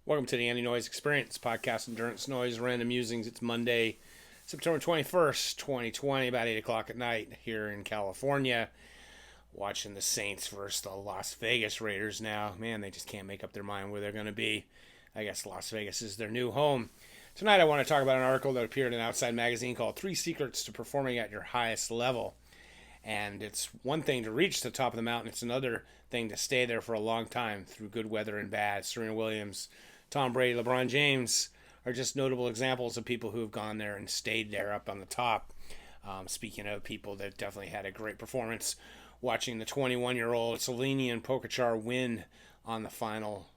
Welcome to the Andy Noise Experience podcast, Endurance Noise, Random Musings. It's Monday, September 21st, 2020, about 8 o'clock at night here in California. Watching the Saints versus the Las Vegas Raiders now. Man, they just can't make up their mind where they're going to be. I guess Las Vegas is their new home. Tonight I want to talk about an article that appeared in Outside Magazine called Three Secrets to Performing at Your Highest Level. And it's one thing to reach the top of the mountain. It's another thing to stay there for a long time through good weather and bad. Serena Williams, Tom Brady, LeBron James are just notable examples of people who have gone there and stayed there up on the top. Speaking of people that definitely had a great performance, watching the 21-year-old Slovenian Pogačar win on the final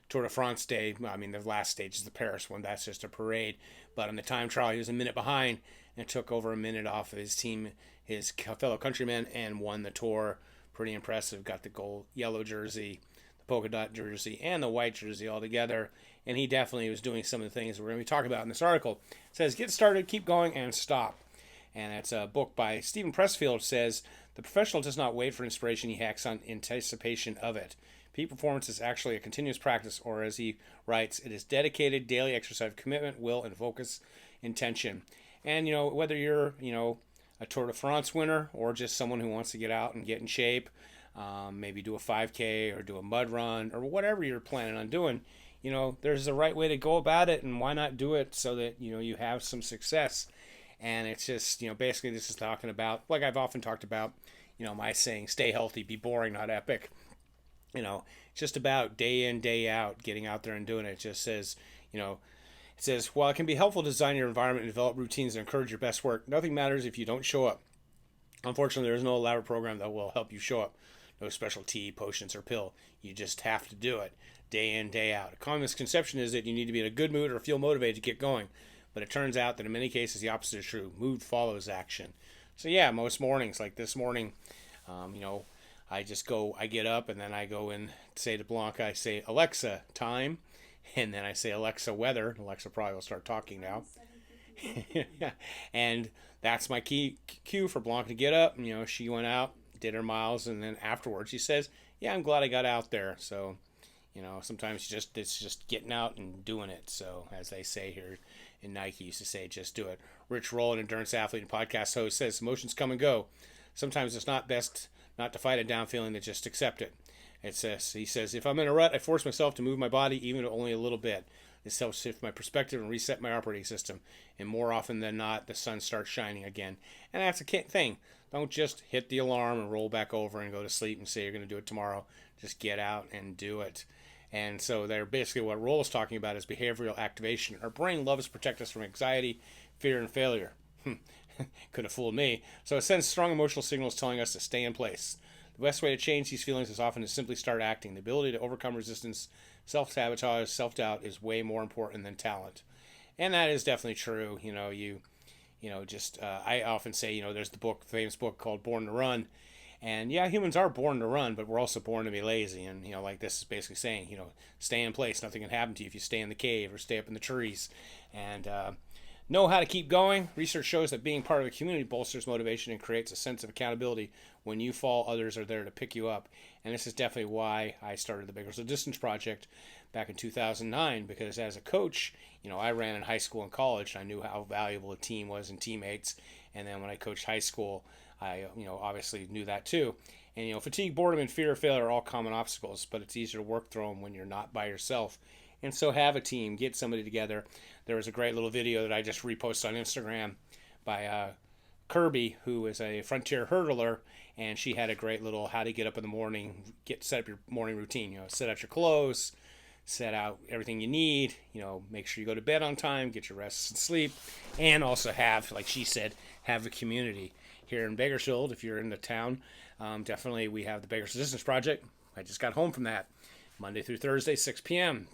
Tour de France day. I mean, the last stage is the Paris one. That's just a parade. But on the time trial, he was a minute behind and took over a minute off of his team, his fellow countrymen, and won the Tour. Pretty impressive. Got the gold yellow jersey, the polka dot jersey, and the white jersey all together. And he definitely was doing some of the things we're going to be talking about in this article. It says, get started, keep going, and stop. And it's a book by Stephen Pressfield. Says, the professional does not wait for inspiration, he acts on anticipation of it. Peak performance is actually a continuous practice, or as he writes, it is dedicated daily exercise of commitment, will, and focus, intention. And, whether you're, a Tour de France winner or just someone who wants to get out and get in shape, maybe do a 5K or do a mud run or whatever you're planning on doing, there's a right way to go about it, and why not do it so that, you have some success. And it's just, basically this is talking about, like I've often talked about, my saying, stay healthy, be boring, not epic. It's just about day in, day out, getting out there and doing it. It just says, it says, while it can be helpful to design your environment and develop routines and encourage your best work, nothing matters if you don't show up. Unfortunately, there is no elaborate program that will help you show up. No special tea, potions, or pill. You just have to do it day in, day out. A common misconception is that you need to be in a good mood or feel motivated to get going. But it turns out that in many cases, the opposite is true. Mood follows action. So yeah, most mornings, like this morning, I get up and then I go and say to Blanca, I say, Alexa, time. And then I say, Alexa, weather. Alexa probably will start talking now. And that's my cue for Blanca to get up. She went out, did her miles, and then afterwards she says, yeah, I'm glad I got out there. So, sometimes it's just getting out and doing it. So, as they say here in Nike, used to say, just do it. Rich Roll, an endurance athlete and podcast host, says emotions come and go. Sometimes it's not best not to fight a down feeling, to just accept it. He says, if I'm in a rut, I force myself to move my body even only a little bit. This helps shift my perspective and reset my operating system. And more often than not, the sun starts shining again. And that's a thing. Don't just hit the alarm and roll back over and go to sleep and say you're going to do it tomorrow. Just get out and do it. And so they're basically what Roll is talking about is behavioral activation. Our brain loves to protect us from anxiety, fear, and failure. Could have fooled me. So it sends strong emotional signals telling us to stay in place. The best way to change these feelings is often to simply start acting. The ability to overcome resistance, self-sabotage, self-doubt is way more important than talent. And that is definitely true. I often say, there's the famous book called Born to Run. And yeah, humans are born to run, but we're also born to be lazy. And, like this is basically saying, stay in place. Nothing can happen to you if you stay in the cave or stay up in the trees. And, know how to keep going. Research shows that being part of a community bolsters motivation and creates a sense of accountability. When you fall, others are there to pick you up. And this is definitely why I started the Bigger Distance Project back in 2009, because as a coach, I ran in high school and college. I knew how valuable a team was and teammates. And then when I coached high school, I, obviously knew that too. And, fatigue, boredom, and fear of failure are all common obstacles, but it's easier to work through them when you're not by yourself. And so have a team, get somebody together. There was a great little video that I just reposted on Instagram by Kirby, who is a frontier hurdler, and she had a great little how to get up in the morning, set up your morning routine. Set out your clothes, set out everything you need. Make sure you go to bed on time, get your rest and sleep, and also have, like she said, have a community here in Bakersfield. If you're in the town, definitely we have the Baker's Resistance Project. I just got home from that. Monday through Thursday, 6 p.m.,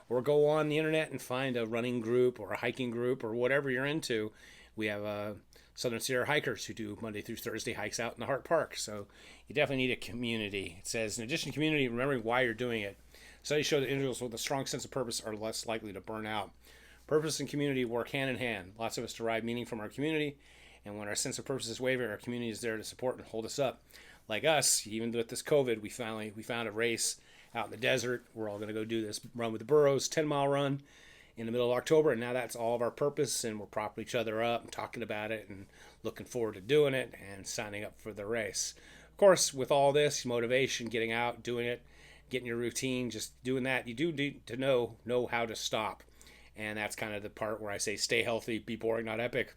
or go on the internet and find a running group or a hiking group or whatever you're into. We have Southern Sierra hikers who do Monday through Thursday hikes out in the Hart Park. So you definitely need a community. It says, in addition to community, remembering why you're doing it. Studies show that individuals with a strong sense of purpose are less likely to burn out. Purpose and community work hand in hand. Lots of us derive meaning from our community, and when our sense of purpose is wavering, our community is there to support and hold us up. Like us, even with this COVID, we found a race out in the desert. We're all going to go do this run with the burros, 10-mile run in the middle of October. And now that's all of our purpose. And we're propping each other up and talking about it and looking forward to doing it and signing up for the race. Of course, with all this motivation, getting out, doing it, getting your routine, just doing that, you do need to know how to stop. And that's kind of the part where I say stay healthy, be boring, not epic.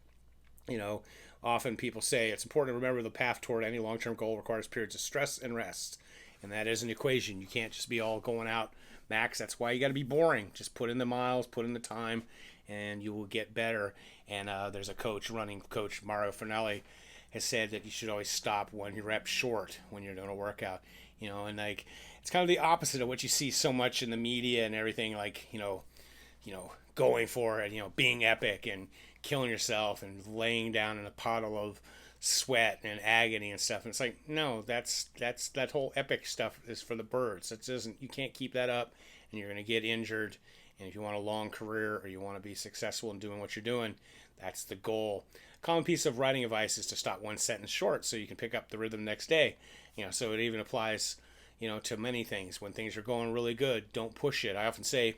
You know, often people say it's important to remember the path toward any long-term goal requires periods of stress and rest. And that is an equation. You can't just be all going out max. That's why you got to be boring. Just put in the miles, put in the time, and you will get better. And there's a running coach, Mario Finelli, has said that you should always stop one rep short when you're doing a workout. You know, and like it's kind of the opposite of what you see so much in the media and everything. Like going for it, being epic and killing yourself and laying down in a puddle of sweat and agony and stuff. And it's like, no, that whole epic stuff is for the birds. You can't keep that up, and you're going to get injured. And if you want a long career or you want to be successful in doing what you're doing, that's the goal. A common piece of writing advice is to stop one sentence short so you can pick up the rhythm the next day. So it even applies, to many things. When things are going really good, don't push it. I often say,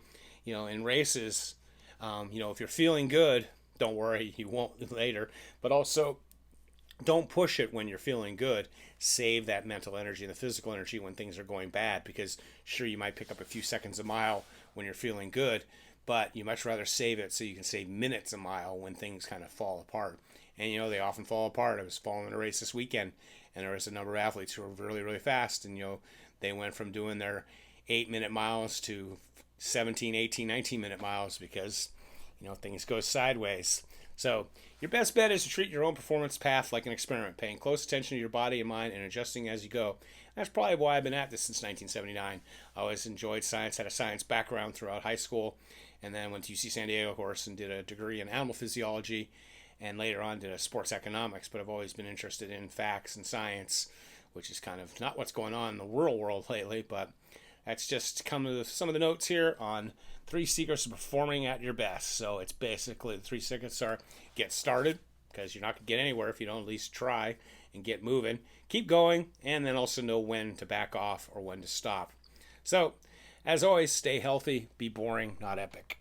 in races, if you're feeling good, don't worry, you won't later. But also, don't push it when you're feeling good. Save that mental energy and the physical energy when things are going bad, because sure, you might pick up a few seconds a mile when you're feeling good, but you much rather save it so you can save minutes a mile when things kind of fall apart. And they often fall apart. I was following a race this weekend, and there was a number of athletes who were really, really fast, and they went from doing their 8-minute miles to 17, 18, 19-minute miles because things go sideways. So your best bet is to treat your own performance path like an experiment, paying close attention to your body and mind and adjusting as you go. That's probably why I've been at this since 1979. I always enjoyed science, had a science background throughout high school, and then went to UC San Diego, of course, and did a degree in animal physiology, and later on did a sports economics. But I've always been interested in facts and science, which is kind of not what's going on in the real world lately, but that's just some of the notes here on 3 secrets of performing at your best. So it's basically the 3 secrets are: get started, because you're not going to get anywhere if you don't at least try and get moving. Keep going, and then also know when to back off or when to stop. So, as always, stay healthy, be boring, not epic.